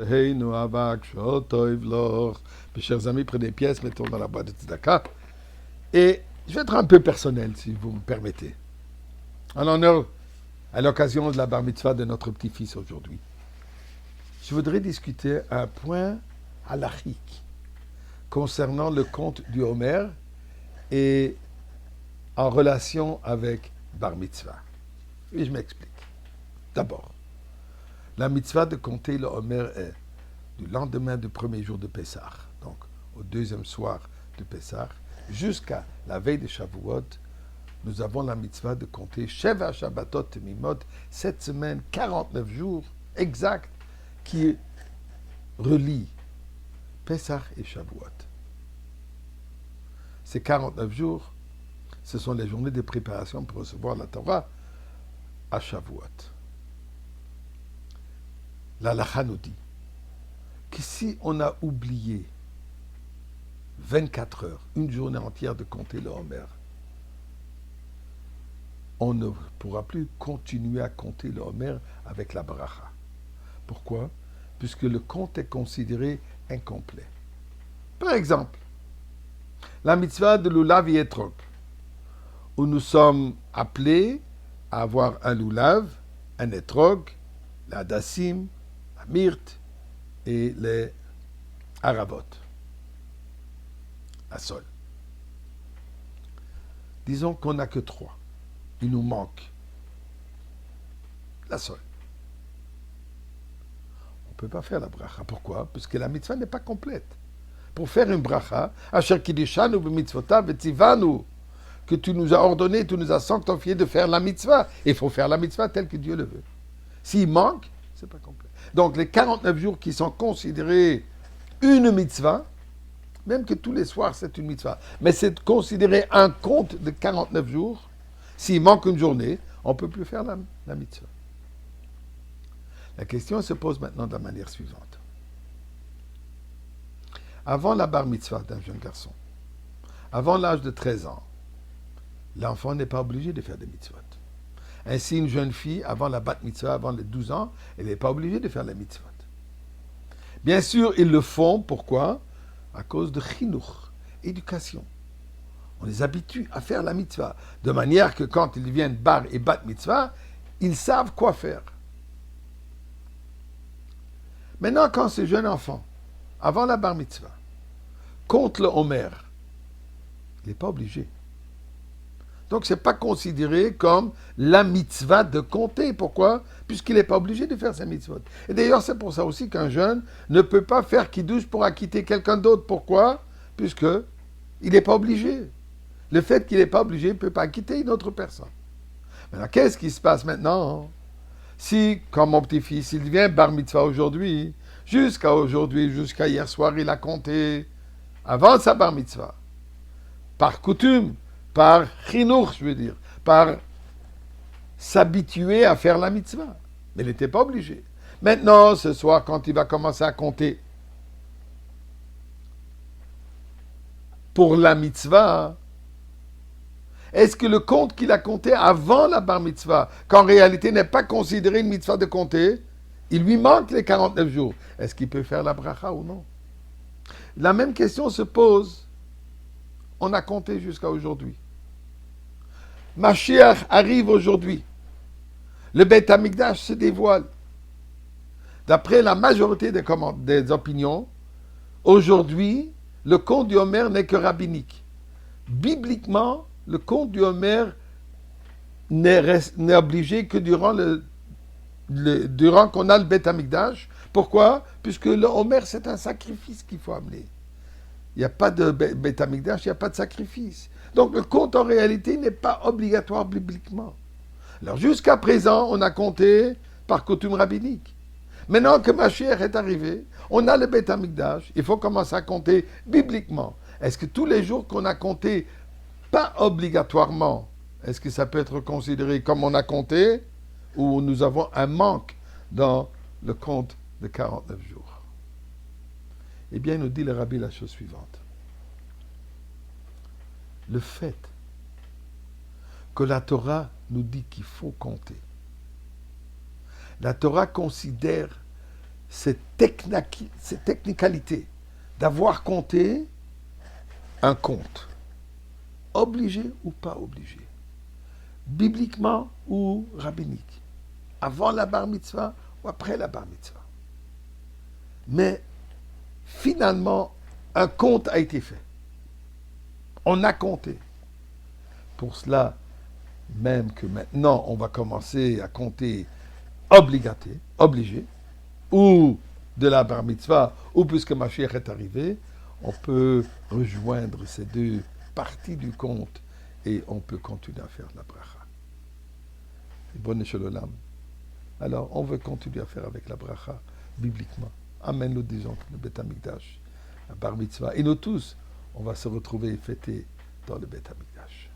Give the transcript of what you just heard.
Hey, nous avak, shotoiv loch. Mes chers amis, prenez des pièces, mettons dans la boîte de tzedaka. Et je vais être un peu personnel, si vous me permettez. En honneur, à l'occasion de la bar mitzvah de notre petit-fils aujourd'hui, je voudrais discuter un point halachique concernant le conte du Homer et en relation avec bar mitzvah. Et je m'explique. D'abord, la mitzvah de compter le Homer est du lendemain du premier jour de Pessah, donc au deuxième soir de Pessah, jusqu'à la veille de Shavuot, nous avons la mitzvah de compter Sheva Shabbatot Temimot, 7 semaines, 49 jours exacts, qui relient Pessah et Shavuot. Ces 49 jours, ce sont les journées de préparation pour recevoir la Torah à Shavuot. La Lacha nous dit que si on a oublié 24 heures, une journée entière de compter le Homer, on ne pourra plus continuer à compter le Homer avec la bracha. Pourquoi? Puisque le compte est considéré incomplet. Par exemple, la mitzvah de Lulav et Etrog, où nous sommes appelés à avoir un Lulav, un Etrog, la Dassim, la Myrte et les Aravot, la Sol. Disons qu'on n'a que 3. Il nous manque la Sol. On ne peut pas faire la bracha. Pourquoi? Parce que la mitzvah n'est pas complète. Pour faire une bracha, Asher kidishanu b'mitzvotav v'tzivanu, que tu nous as ordonné, tu nous as sanctifié de faire la mitzvah. Il faut faire la mitzvah telle que Dieu le veut. S'il manque, c'est pas complet. Donc les 49 jours qui sont considérés une mitzvah, même que tous les soirs c'est une mitzvah, mais c'est considéré un compte de 49 jours. S'il manque une journée, on ne peut plus faire la mitzvah. La question se pose maintenant de la manière suivante. Avant la bar mitzvah d'un jeune garçon, avant l'âge de 13 ans, l'enfant n'est pas obligé de faire des mitzvot. Ainsi, une jeune fille, avant la bat mitzvah, avant les 12 ans, elle n'est pas obligée de faire les mitzvot. Bien sûr, ils le font, pourquoi? À cause de chinuch, éducation. On les habitue à faire la mitzvah, de manière que quand ils deviennent bar et bat mitzvah, ils savent quoi faire. Maintenant, quand ce jeune enfant, avant la bar mitzvah, compte le Homer, il n'est pas obligé. Donc, ce n'est pas considéré comme la mitzvah de compter. Pourquoi? Puisqu'il n'est pas obligé de faire sa mitzvot. Et d'ailleurs, c'est pour ça aussi qu'un jeune ne peut pas faire kiddush pour acquitter quelqu'un d'autre. Pourquoi? Puisqu'il n'est pas obligé. Le fait qu'il n'est pas obligé ne peut pas acquitter une autre personne. Maintenant, qu'est-ce qui se passe maintenant? Si, comme mon petit-fils, il devient bar mitzvah aujourd'hui, jusqu'à hier soir, il a compté avant sa bar mitzvah, par coutume, par chinuch, je veux dire, par s'habituer à faire la mitzvah. Mais il n'était pas obligé. Maintenant, ce soir, quand il va commencer à compter pour la mitzvah, est-ce que le compte qu'il a compté avant la bar mitzvah, qu'en réalité n'est pas considéré une mitzvah de compter, il lui manque les 49 jours, est-ce qu'il peut faire la bracha ou non? La même question se pose. On a compté jusqu'à aujourd'hui. Mashiach arrive aujourd'hui. Le Beit Hamikdash se dévoile. D'après la majorité des opinions, aujourd'hui, le conte du Homer n'est que rabbinique. Bibliquement, le conte du Homer n'est obligé que durant qu'on a le Beit Hamikdash. Pourquoi? Puisque le Homer, c'est un sacrifice qu'il faut amener. Il n'y a pas de Beit Hamikdash, il n'y a pas de sacrifice. Donc le compte en réalité n'est pas obligatoire bibliquement. Alors jusqu'à présent, on a compté par coutume rabbinique. Maintenant que Mashiach est arrivé, on a le Beit Hamikdash, il faut commencer à compter bibliquement. Est-ce que tous les jours qu'on a compté, pas obligatoirement, est-ce que ça peut être considéré comme on a compté, ou nous avons un manque dans le compte de 49 jours? Eh bien, il nous dit le rabbi la chose suivante. Le fait que la Torah nous dit qu'il faut compter, la Torah considère cette technicalité d'avoir compté un compte, obligé ou pas obligé, bibliquement ou rabbinique, avant la bar mitzvah ou après la bar mitzvah. Mais finalement, un compte a été fait. On a compté. Pour cela, même que maintenant, on va commencer à compter obligé, ou de la bar mitzvah, ou puisque Mashiach est arrivé, on peut rejoindre ces deux parties du compte et on peut continuer à faire la bracha. Bonne Shalom. Alors, on veut continuer à faire avec la bracha, bibliquement. Amène-nous des gens, le Beth Amikdash, la bar mitzvah. Et nous tous, on va se retrouver et fêter dans le Beth Amikdash.